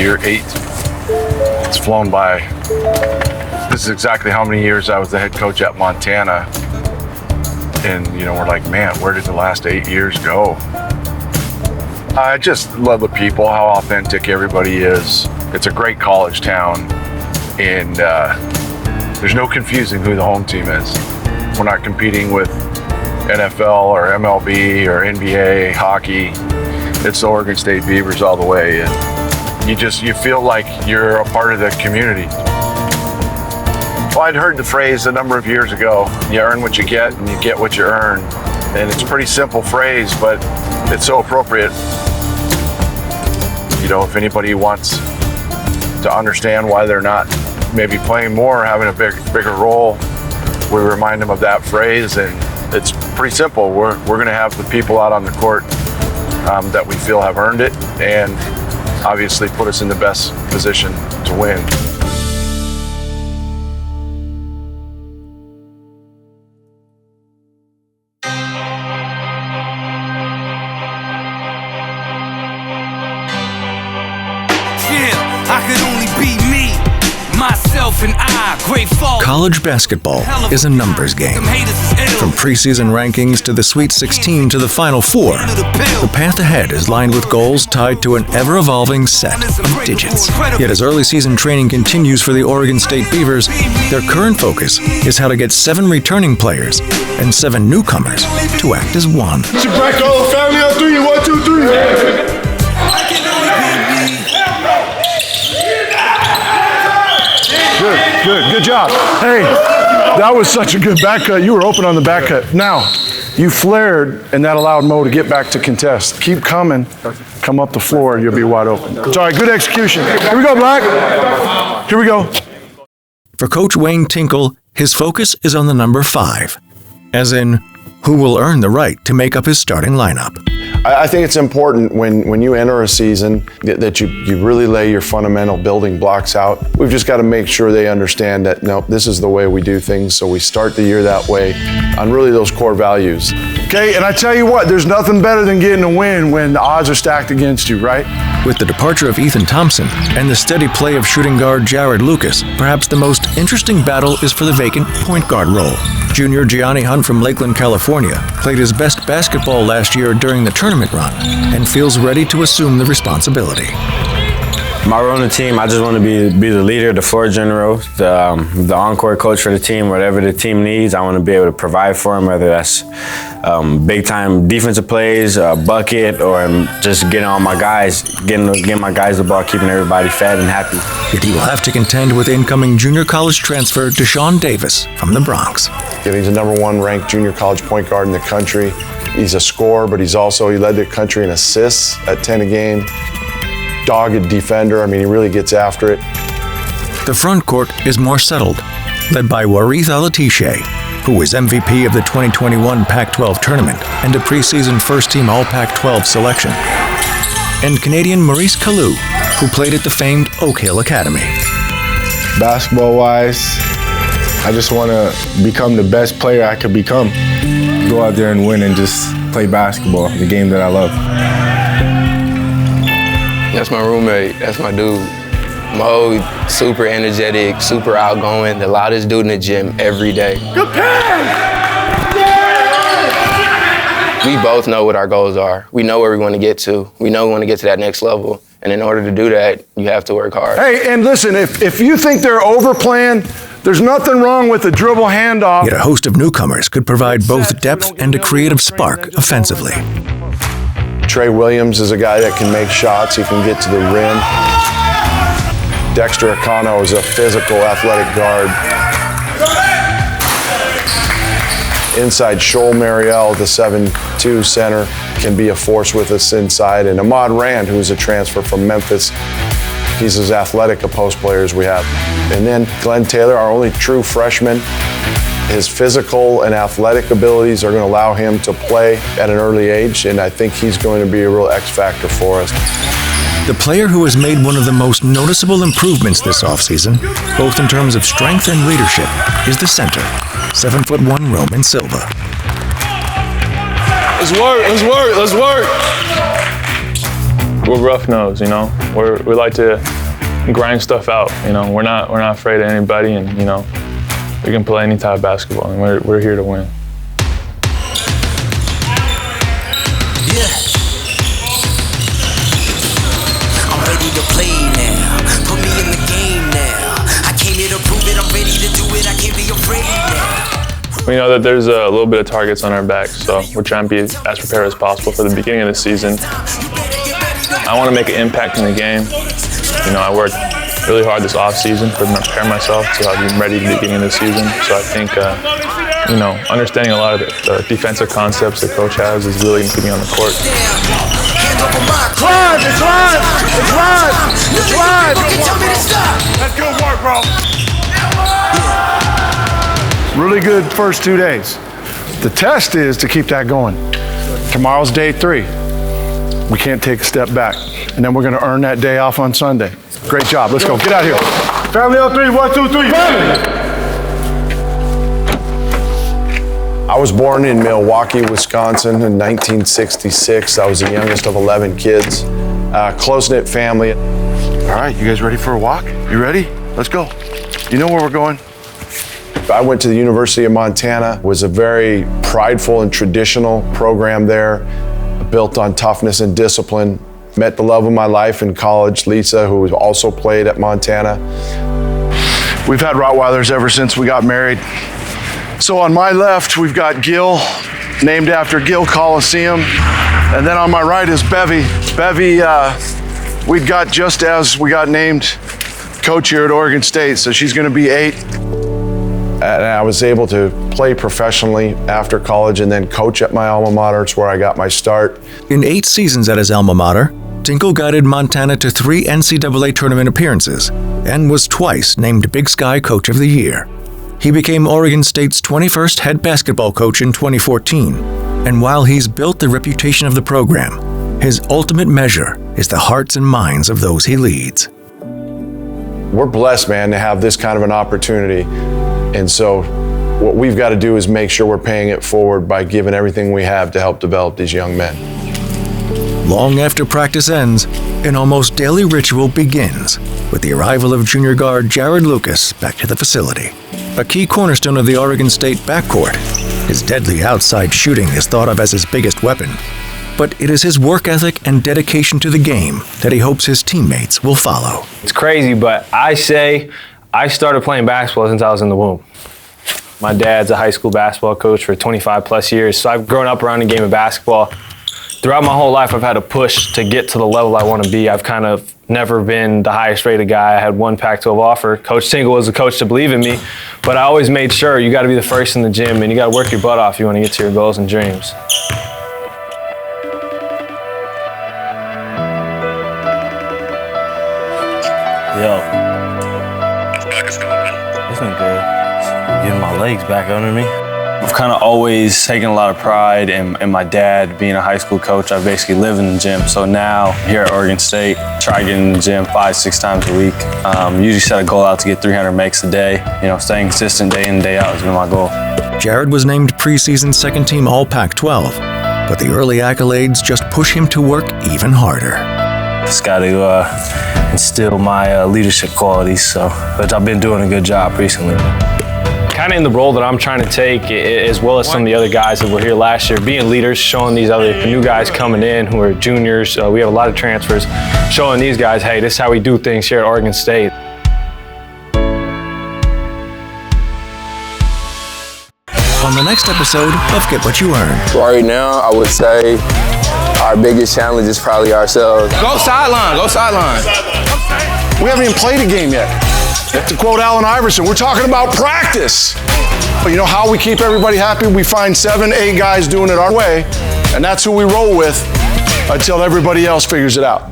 year 8. It's flown by. This is exactly how many years I was the head coach at Montana. And, you know, we're like, man, where did the last 8 years go? I just love the people, how authentic everybody is. It's a great college town, and there's no confusing who the home team is. We're not competing with NFL or MLB or NBA, hockey. It's the Oregon State Beavers all the way, and you feel like you're a part of the community. Well, I'd heard the phrase a number of years ago, you earn what you get and you get what you earn. And it's a pretty simple phrase, but it's so appropriate. You know, if anybody wants to understand why they're not maybe playing more or having a bigger role, we remind them of that phrase, and it's pretty simple. We're going to have the people out on the court that we feel have earned it, and obviously put us in the best position to win. College basketball is a numbers game. From preseason rankings to the Sweet 16 to the Final Four, the path ahead is lined with goals tied to an ever-evolving set of digits. Yet as early season training continues for the Oregon State Beavers, their current focus is how to get 7 returning players and 7 newcomers to act as one. Back all family on 3, 1, 2, 3. Good job. Hey, that was such a good back cut. You were open on the back cut. Now, you flared, and that allowed Mo to get back to contest. Keep coming. Come up the floor, you'll be wide open. Sorry, good execution. Here we go, Black. Here we go. For Coach Wayne Tinkle, his focus is on the number 5, as in who will earn the right to make up his starting lineup. I think it's important when you enter a season that you really lay your fundamental building blocks out. We've just got to make sure they understand that, no, this is the way we do things, so we start the year that way on really those core values. Okay, and I tell you what, there's nothing better than getting a win when the odds are stacked against you, right? With the departure of Ethan Thompson and the steady play of shooting guard JAROD Lucas, perhaps the most interesting battle is for the vacant point guard role. Junior Gianni Hunt from Lakeland, California, played his best basketball last year during the tournament run and feels ready to assume the responsibility. My role in the team, I just want to be the leader, the floor general, the on-court coach for the team. Whatever the team needs, I want to be able to provide for them, whether that's big-time defensive plays, a bucket, or just getting on my guys, getting my guys the ball, keeping everybody fed and happy. Yet he will have to contend with incoming junior college transfer DASHAWN Davis from the Bronx. He's a number 1 ranked junior college point guard in the country. He's a scorer, but he led the country in assists at 10 a game. Dogged defender. I mean, he really gets after it. The front court is more settled, led by Warith Alatishe, who was MVP of the 2021 Pac-12 tournament and a preseason first-team All-Pac-12 selection, and Canadian Maurice Kalou, who played at the famed Oak Hill Academy. Basketball-wise, I just want to become the best player I could become. Go out there and win and just play basketball, the game that I love. That's my roommate, that's my dude. Mo, super energetic, super outgoing, the loudest dude in the gym every day. Good pass! We both know what our goals are. We know where we want to get to. We know we want to get to that next level. And in order to do that, you have to work hard. Hey, and listen, if you think they're overplaying, there's nothing wrong with a dribble handoff. Yet a host of newcomers could provide both depth and a creative spark offensively. Trey Williams is a guy that can make shots. He can get to the rim. Dexter AKANNO is a physical, athletic guard. Inside, CHOL MARIAL, the 7'2" center, can be a force with us inside. And Ahmad Rand, who's a transfer from Memphis, he's as athletic a post player as we have. And then Glenn Taylor, our only true freshman. His physical and athletic abilities are going to allow him to play at an early age, and I think he's going to be a real X factor for us. The player who has made one of the most noticeable improvements this offseason, both in terms of strength and leadership, is the center, 7'1" Roman Silva. Let's work, let's work, let's work. we're rough-nosed, you know. We like to grind stuff out, you know. We're not afraid of anybody, and you know, we can play any type of basketball, and we're here to win. Yeah. I'm ready to play now. Put me in the game now. I came here to prove it. I'm ready to do it. I can't be afraid now. We know that there's a little bit of targets on our backs, so we're trying to be as prepared as possible for the beginning of the season. I want to make an impact in the game. You know, I worked really hard this off-season to prepare myself to be ready at the beginning of the season. So I think, you know, understanding a lot of the defensive concepts the coach has is really going to keep me on the court. It's live! It's live! It's live! It's live! That's good work, bro. Really good first 2 days. The test is to keep that going. Tomorrow's day 3. We can't take a step back. And then we're going to earn that day off on Sunday. Great job. Let's go. Get out here. Family on 3. 1, 2, 3. Family! I was born in Milwaukee, Wisconsin in 1966. I was the youngest of 11 kids. Close-knit family. All right, you guys ready for a walk? You ready? Let's go. You know where we're going? I went to the University of Montana. It was a very prideful and traditional program there, built on toughness and discipline. Met the love of my life in college, Lisa, who also played at Montana. We've had Rottweilers ever since we got married. So on my left, we've got Gil, named after Gil Coliseum. And then on my right is Bevy. Bevy, we got just as we got named coach here at Oregon State, so she's gonna be 8. And I was able to play professionally after college and then coach at my alma mater. It's where I got my start. In 8 seasons at his alma mater, Tinkle guided Montana to 3 NCAA tournament appearances and was twice named Big Sky Coach of the Year. He became Oregon State's 21st head basketball coach in 2014. And while he's built the reputation of the program, his ultimate measure is the hearts and minds of those he leads. We're blessed, man, to have this kind of an opportunity. And so what we've got to do is make sure we're paying it forward by giving everything we have to help develop these young men. Long after practice ends, an almost daily ritual begins with the arrival of junior guard Jarod Lucas back to the facility. A key cornerstone of the Oregon State backcourt, his deadly outside shooting is thought of as his biggest weapon. But it is his work ethic and dedication to the game that he hopes his teammates will follow. It's crazy, but I say I started playing basketball since I was in the womb. My dad's a high school basketball coach for 25 plus years, so I've grown up around the game of basketball. Throughout my whole life, I've had to push to get to the level I want to be. I've kind of never been the highest rated guy. I had one Pac-12 offer. Coach Tingle was the coach to believe in me, but I always made sure you got to be the first in the gym and you got to work your butt off if you want to get to your goals and dreams. Yo. It's been good. Getting my legs back under me. I've kind of always taken a lot of pride in my dad being a high school coach. I basically live in the gym. So now here at Oregon State, try getting in the gym 5-6 times a week. Usually set a goal out to get 300 makes a day. You know, staying consistent day in and day out has been my goal. Jarod was named preseason second team All Pac-12, but the early accolades just push him to work even harder. Just got to instill my leadership qualities, but I've been doing a good job recently. Kind of in the role that I'm trying to take, as well as some of the other guys that were here last year, being leaders, showing these other new guys coming in who are juniors. We have a lot of transfers, showing these guys, hey, this is how we do things here at Oregon State. On the next episode of Get What You Earn. Right now, I would say our biggest challenge is probably ourselves. Go sideline, go sideline. We haven't even played a game yet. To quote Allen Iverson, we're talking about practice. But you know how we keep everybody happy? We find 7, 8 guys doing it our way, and that's who we roll with until everybody else figures it out.